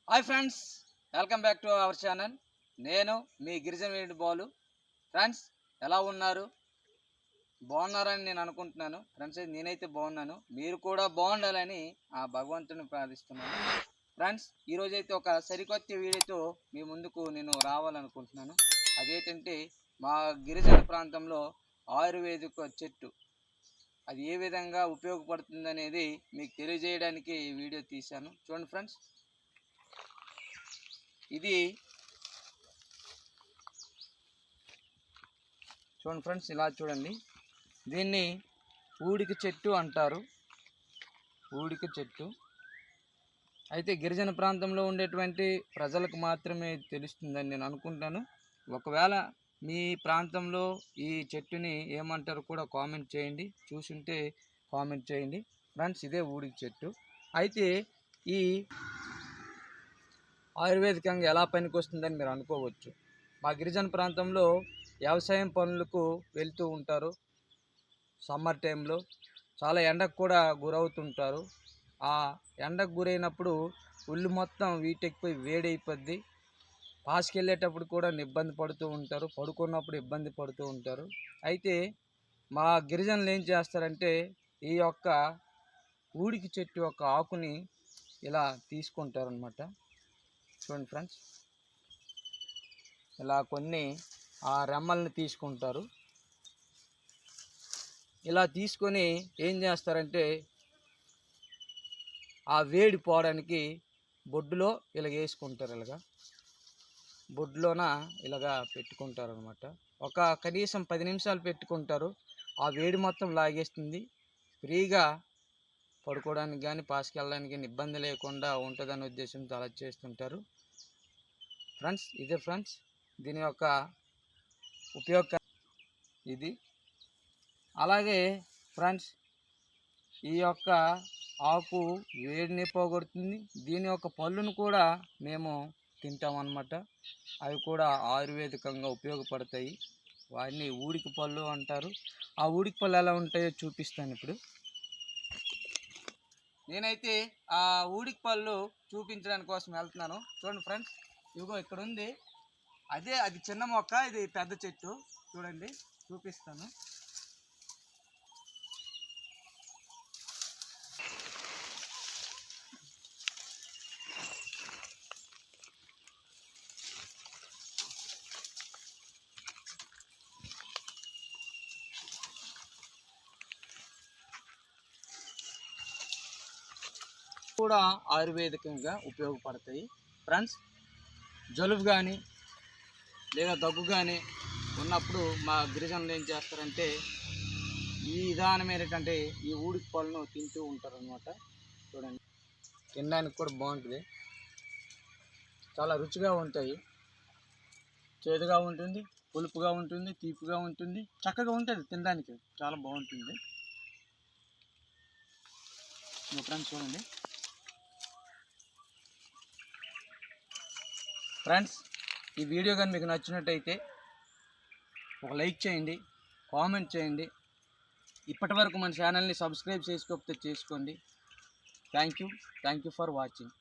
Hi friends, welcome back to our channel. నేను మీ గిరిజన వీడి బాలు. ఫ్రెండ్స్, ఎలా ఉన్నారు? బాగున్నారని నేను అనుకుంటున్నాను. ఫ్రెండ్స్, నేనైతే బాగున్నాను. మీరు కూడా బాగుండాలని ఆ భగవంతుని ప్రార్థిస్తున్నాను. ఫ్రెండ్స్, ఈరోజైతే ఒక సరికొత్త వీడియోతో మీ ముందుకు నేను రావాలనుకుంటున్నాను. అదేంటంటే మా గిరిజన ప్రాంతంలో ఆయుర్వేదిక చెట్టు అది ఏ విధంగా ఉపయోగపడుతుంది అనేది మీకు తెలియజేయడానికి ఈ వీడియో తీశాను. చూడండి ఫ్రెండ్స్, ఇది చూడండి ఫ్రెండ్స్, ఇలా చూడండి. దీన్ని ఊడిక చెట్టు అంటారు. ఊడిక చెట్టు అయితే గిరిజన ప్రాంతంలో ఉండేటువంటి ప్రజలకు మాత్రమే తెలుస్తుందని నేను అనుకుంటాను. ఒకవేళ మీ ప్రాంతంలో ఈ చెట్టుని ఏమంటారు కూడా కామెంట్ చేయండి. చూసుంటే కామెంట్ చేయండి. ఫ్రెండ్స్, ఇదే ఊడిక చెట్టు. అయితే ఈ ఆయుర్వేదికంగా ఎలా పనికొస్తుందని మీరు అనుకోవచ్చు. మా గిరిజన ప్రాంతంలో వ్యవసాయం పనులకు వెళ్తూ ఉంటారు. సమ్మర్ టైంలో చాలా ఎండకు కూడా గురవుతుంటారు. ఆ ఎండకు గురైనప్పుడు ఒళ్ళు మొత్తం వీటెక్కిపోయి వేడైపోద్ది. పాస్కి వెళ్ళేటప్పుడు కూడా ఇబ్బంది పడుతూ ఉంటారు. పడుకున్నప్పుడు ఇబ్బంది పడుతూ ఉంటారు. అయితే మా గిరిజనులు ఏం చేస్తారంటే ఈ యొక్క ఊడికి చెట్టు యొక్క ఆకుని ఇలా తీసుకుంటారనమాట. చూడండి ఫ్రెండ్స్, ఇలా కొన్ని ఆ రెమ్మల్ని తీసుకుంటారు. ఇలా తీసుకొని ఏం చేస్తారంటే ఆ వేడి పోవడానికి బొడ్డులో ఇలాగ వేసుకుంటారు. ఇలాగా బొడ్డులోన ఇలాగా పెట్టుకుంటారు అనమాట. ఒక కనీసం 10 నిమిషాలు పెట్టుకుంటారు. ఆ వేడి మొత్తం లాగేస్తుంది. ఫ్రీగా పడుకోవడానికి కానీ పాస్కి వెళ్ళడానికి కానీ ఇబ్బంది లేకుండా ఉంటుందనే ఉద్దేశంతో అలా చేస్తుంటారు. ఫ్రెండ్స్, ఇదే ఫ్రెండ్స్ దీని యొక్క ఉపయోగ ఇది. అలాగే ఫ్రెండ్స్, ఈ యొక్క ఆకు వేడిని పోగొడుతుంది. దీని యొక్క పళ్ళును కూడా మేము తింటామన్నమాట. అవి కూడా ఆయుర్వేదికంగా ఉపయోగపడతాయి. వాటిని ఊడికి పళ్ళు అంటారు. ఆ ఊడికి పళ్ళు ఎలా ఉంటాయో చూపిస్తాను ఇప్పుడు. నేనైతే ఆ ఊడికి పళ్ళు చూపించడానికి కోసం వెళ్తున్నాను. చూడండి ఫ్రెండ్స్, ఇదిగో ఇక్కడ ఉంది. అది చిన్న మొక్క, ఇది పెద్ద చెట్టు. చూడండి, చూపిస్తాను. కూడా ఆయుర్వేదికంగా ఉపయోగపడతాయి. ఫ్రెండ్స్, జలుబు కానీ లేదా దగ్గు కానీ ఉన్నప్పుడు మా గిరిజనులు ఏం చేస్తారంటే ఈ విధానమైనటువంటి ఈ ఊడికి పళ్ళను తింటూ ఉంటారు అనమాట. చూడండి, తినడానికి కూడా బాగుంటుంది. చాలా రుచిగా ఉంటాయి. చేదుగా ఉంటుంది, పులుపుగా ఉంటుంది, తీపిగా ఉంటుంది, చక్కగా ఉంటుంది. తినడానికి చాలా బాగుంటుంది. ఫ్రెండ్స్, చూడండి ఫ్రెండ్స్, ఈ వీడియో కానీ మీకు నచ్చినట్టయితే ఒక లైక్ చేయండి, కామెంట్ చేయండి. ఇప్పటి వరకు మన ఛానల్ని సబ్స్క్రైబ్ చేసుకోకపోతే చేసుకోండి. Thank you for watching.